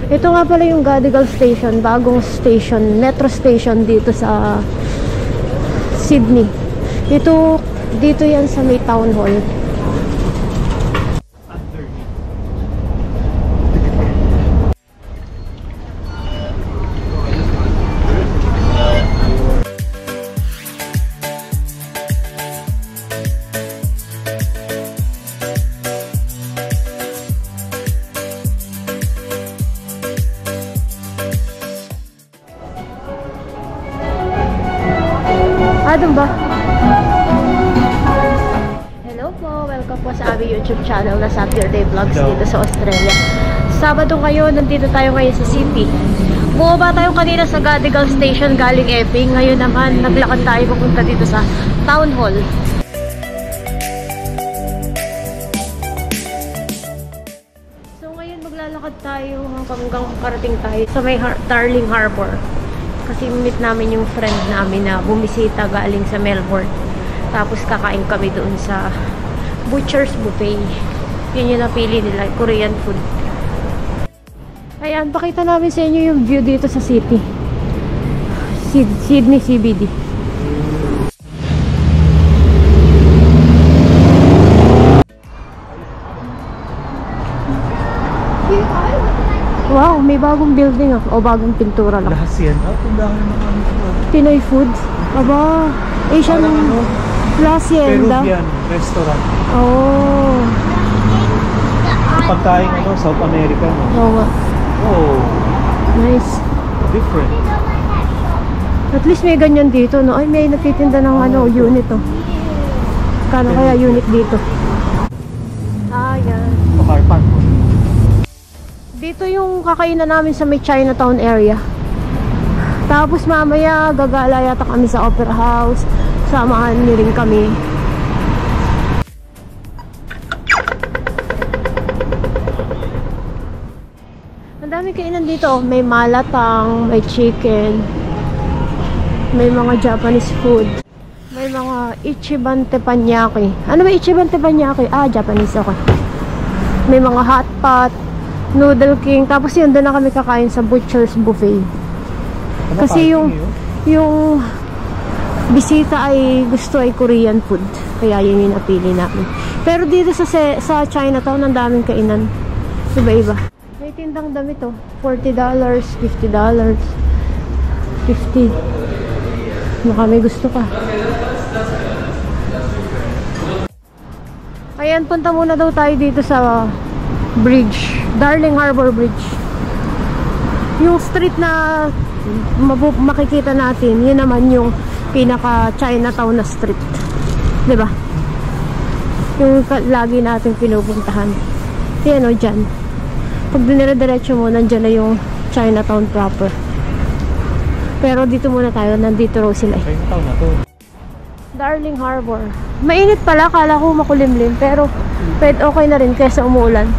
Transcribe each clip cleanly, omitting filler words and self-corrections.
Ito nga pala yung Gadigal Station, bagong station, metro station dito sa Sydney. Dito yan sa may town hall. Doon ba? Hello po, welcome po sa aming YouTube channel na Saturday Vlogs dito sa Australia. Sabado kayo, nandito tayo ngayon sa city. Bumaba tayo kanina sa Gadigal Station galing Epping. Ngayon naman, naglakad tayo papunta dito sa Town Hall. So ngayon maglalakad tayo hanggang karating tayo sa may Darling Harbour. Kasi meet namin yung friend namin na bumisita galing sa Melbourne. Tapos kakain kami doon sa Butcher's Buffet. Yun yung napili nila, Korean food. Ayan, pakita namin sa inyo yung view dito sa city. Sydney CBD. Wow, may bagong building o bagong pintura lang. Hacienda, tindahan ng mga Pinoy food. Aba, Asian Hacienda. Peruvian restaurant. Oh. Pagkain South America. Oo nga. Oh. Nice. Different. At least may ganyan dito, no? Ay, may nagtitinda ng unit, oh. Kano kaya unit dito? Ah, yan. Pakarpan. Dito yung kakainan namin sa may Chinatown area. Tapos mamaya gagala yata kami sa Opera House. Samahan niyo rin kami. Ang daming kainan dito. May malatang, may chicken, may mga Japanese food, may mga Ichiban teppanyaki. Ano ba Ichiban teppanyaki? Ah, Japanese ako. May mga hot pot, Noodle King. Tapos yun, doon na kami kakain sa Butcher's Buffet. Kasi yung bisita gusto ay Korean food. Kaya yun yung napili namin. Pero dito sa Chinatown, ang daming kainan. Iba-iba. May tindang damit oh. $40, $50, $50. Baka may gusto ka. Ayan, punta muna daw tayo dito sa bridge. Darling Harbour Bridge. Yung street na makikita natin, yun naman yung pinaka Chinatown na street. 'Di ba? Yung lagi natin pinupuntahan. Yan o, dyan. Pag dinire-diretso mo, nandyan na yung Chinatown proper. Pero dito muna tayo, nandito raw sila. Chinatown na to. Darling Harbour. Mainit pala, kala ko makulimlim, pero okay na rin kaysa umuulan.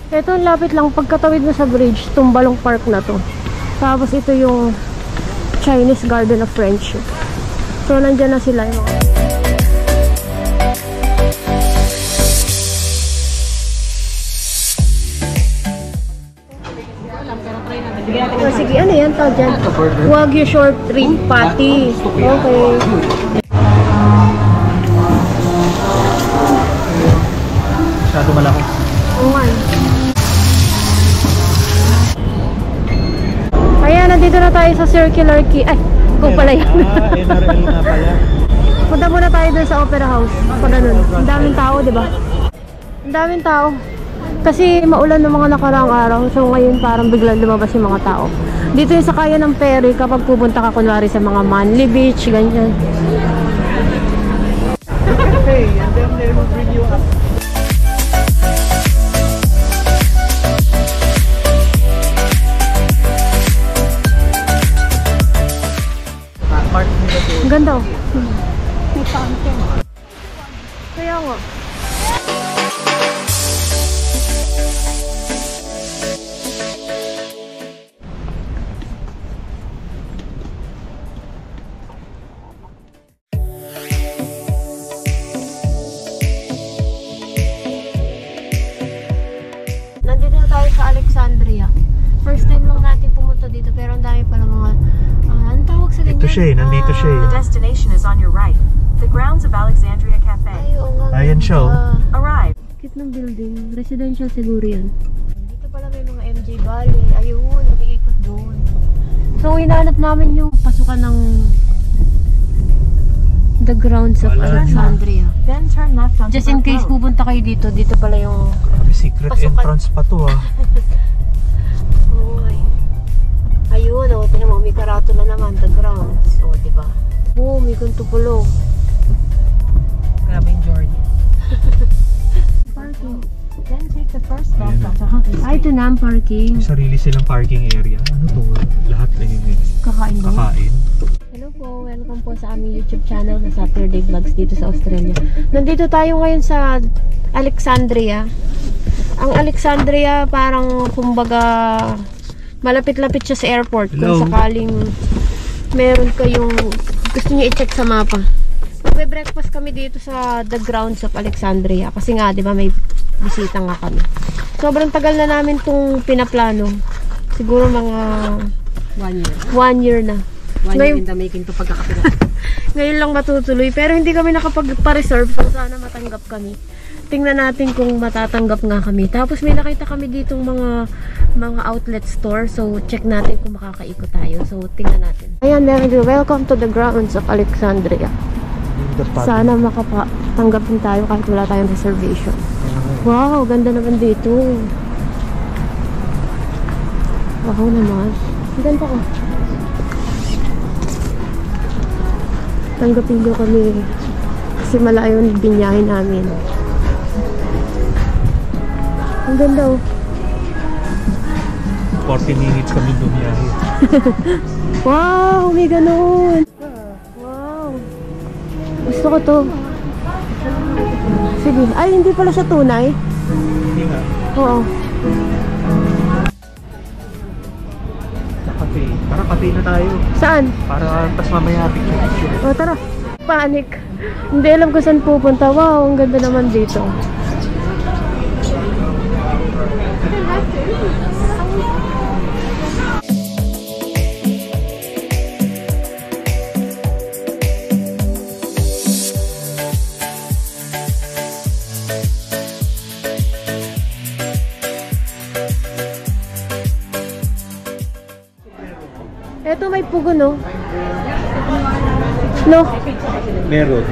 Ito, lapit lang. Pagkatawid mo sa bridge, Tumbalong Park na to. Tapos ito yung Chinese Garden of Friendship. So, nandyan na sila yung mga... sige, ano yan? Tawag dyan? Wagyu short rib patty. Okay. Masyado malaki. Oo nga. Ayan, nandito na tayo sa Circular Quay. Ay, kung pala yan. NRL nga pala. Punta muna tayo dun sa Opera House. Pag ganun. Ang daming tao, diba? Ang daming tao. Kasi maulan ng mga nakaraang araw. So ngayon parang biglang lumabas yung mga tao. Dito yung sakayan ng ferry kapag pupunta ka kunwari sa mga Manly Beach, ganyan. Okay, and then they will bring you up. Ang ganda oh. May fountain. Kaya nga. pumunta dito, pero ang dami pala mga, anong tawag sa ganyan? Ito siya eh, nandito siya eh. The destination is on your right. The grounds of Alexandria Cafe. Ay, oo nga. Ayan siya, oh. Arrive. Cute ng building. Residential siguro yan. Dito pala may mga MJ Valley. Ayun, nag-iikot doon. So, hinahanap namin yung pasukan ng the grounds of Alexandria. Then turn left onto Just in Brook case Road. pupunta kayo dito, dito pala yung Grabe, secret Pasukan. entrance pa to ah. Uy. Ayun, oh, tingnan mo, may karatula naman, the grounds. Oh, diba? Oh, may kuntupulo. Grabe yung journey. Parking. Then take the first left Ayan. onto Huntley Ay, ito Street. na ang parking. May sarili silang parking area. Ano to? Lahat ay Kakain ba? kakain. Hello po, welcome po sa aming YouTube channel sa Saturday Vlogs dito sa Australia. Nandito tayo ngayon sa Alexandria. Ang Alexandria parang kumbaga malapit-lapit siya sa airport. Hello. Kung sakaling meron kayong gusto niyo i-check sa mapa. Magbe-breakfast kami dito sa the grounds of Alexandria kasi nga 'di ba may bisita nga kami. Sobrang tagal na namin tong pinaplano. Siguro mga 1 year na. One year in the making to pagkakapila. Ngayon lang matutuloy. Pero hindi kami nakapagpa-reserve. So sana matanggap kami. Tingnan natin kung matatanggap nga kami. Tapos may nakita kami ditong mga outlet store. So check natin kung makakaikot tayo. So tingnan natin. Ayan, welcome to the grounds of Alexandria. Sana makatanggap din tayo kahit wala tayong reservation. Wow, ganda naman dito. Wow naman. Ganda ko. Tanggapin nyo kami kasi malayo yung binyahe namin. Ang ganda oh. 40 minutes kami bumiyahe. Wow, may ganun. Wow. Gusto ko to. Sige. Ay, hindi pala siya tunay. Hindi nga. Oo. Sa cafe. Tara, cafe na tayo. Saan? Para tas mamaya picture. O, tara. Panic. Hindi alam ko saan pupunta. Wow, ang ganda naman dito. Eto may pugo, no? No? Meron.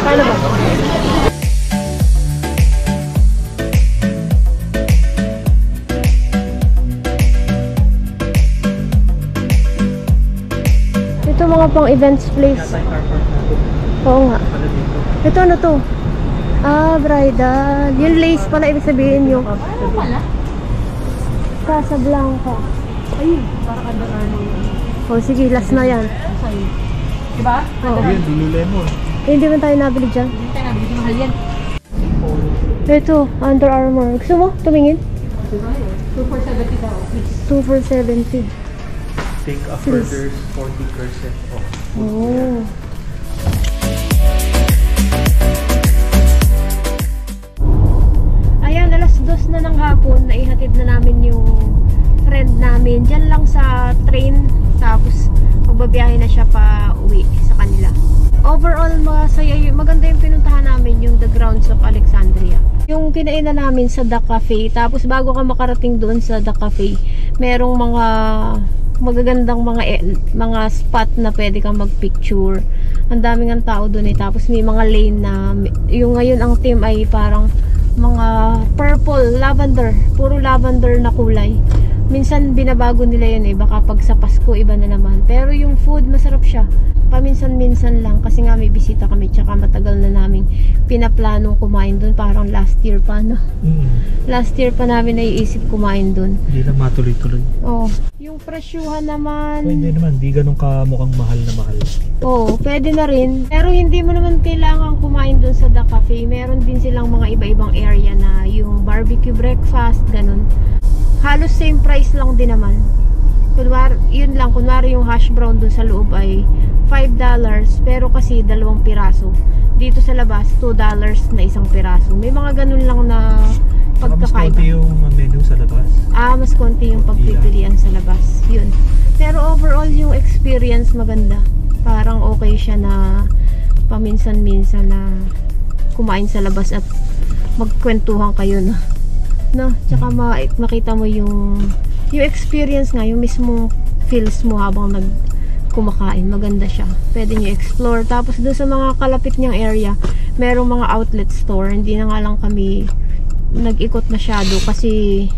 Paano ba? Ito mga pang events place. Oo nga. Ito ano to? Ah, bridal. Yung lace pala ibig sabihin yung Casablanca. Ayun, parang ano. Oh, sige, last na yan. Diba? Oo. Ayun, Lululemon. Eh, hindi man tayo nabili dyan. Hindi tayo nabili, mahal yan. Ito, Under Armour. Gusto mo? Tumingin? 2 for 70 daw, please. 2 for 70. Take a Please. further 40% off. Oh. Ayan, alas 2 na ng hapon. Naihatid na namin yung friend namin. Diyan lang sa train. Tapos, magbabiyahe na siya pa uwi sa kanila. Overall, maganda yung pinuntahan namin, yung The Grounds of Alexandria. Yung kinainan namin sa The Cafe, tapos bago ka makarating doon sa The Cafe, merong mga magagandang mga spot na pwede kang magpicture. Ang daming ang tao doon tapos may mga lane na, yung ngayon ang theme ay parang mga purple, lavender, puro lavender na kulay. Minsan binabago nila yun baka pag sa Pasko iba na naman. Pero yung food masarap siya. Paminsan-minsan lang kasi nga may bisita kami, tsaka matagal na namin pinaplanong kumain doon, parang last year pa, no? Last year pa namin naiisip kumain doon. Hindi na matuloy-tuloy. Oh, yung presyuhan naman. Hindi naman, di ganun ka mukhang mahal na mahal. Oh, pwede na rin. Pero hindi mo naman kailangan kumain doon sa The Cafe. Meron din silang mga iba-ibang area na yung barbecue breakfast, ganun. Halos same price lang din naman. Kunwari, yun lang, kunwari yung hash brown doon sa loob ay $5, pero kasi 2 piraso. Dito sa labas, $2 na isang piraso. May mga ganun lang na pagkakaiba. Mas konti yung menu sa labas. Mas konti yung pagpipilian sa labas. Yun. Pero overall, yung experience maganda. Parang okay siya na paminsan-minsan na kumain sa labas at magkwentuhan kayo, no? Tsaka makita mo yung experience nga, yung mismong feels mo habang kumakain. Maganda siya. Pwede nyo explore. Tapos doon sa mga kalapit niyang area, merong mga outlet store. Hindi na nga lang kami nag-ikot masyado kasi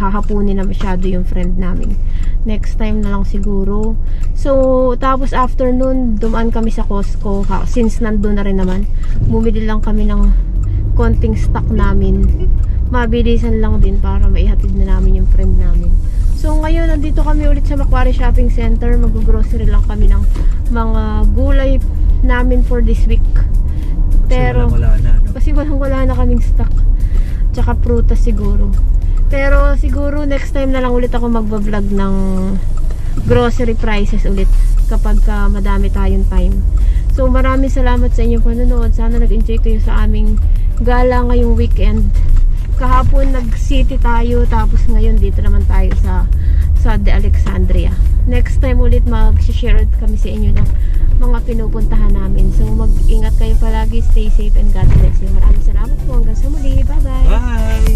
hahapunin na masyado yung friend namin. Next time na lang siguro. So, tapos after nun, dumaan kami sa Costco. Since nandun na rin naman, bumili lang kami ng konting stock namin. Mabilisan lang din para maihatid na namin yung friend namin. So ngayon, nandito kami ulit sa Macquarie Shopping Center. Mag-grocery lang kami ng mga gulay namin for this week. Pero kasi wala na kaming stock. Tsaka prutas siguro. Pero siguro next time na lang ulit ako magbablog ng grocery prices ulit kapag madami tayong time. So maraming salamat sa inyong panonood. Sana nag-enjoy kayo sa aming gala ngayong weekend. Kahapon nag-city tayo, tapos ngayon dito naman tayo sa The Alexandria. Next time ulit mag-share kami sa inyo ng mga pinupuntahan namin. So mag-ingat kayo palagi, stay safe and God bless you. Maraming salamat po, hanggang sa muli. Bye-bye! Bye!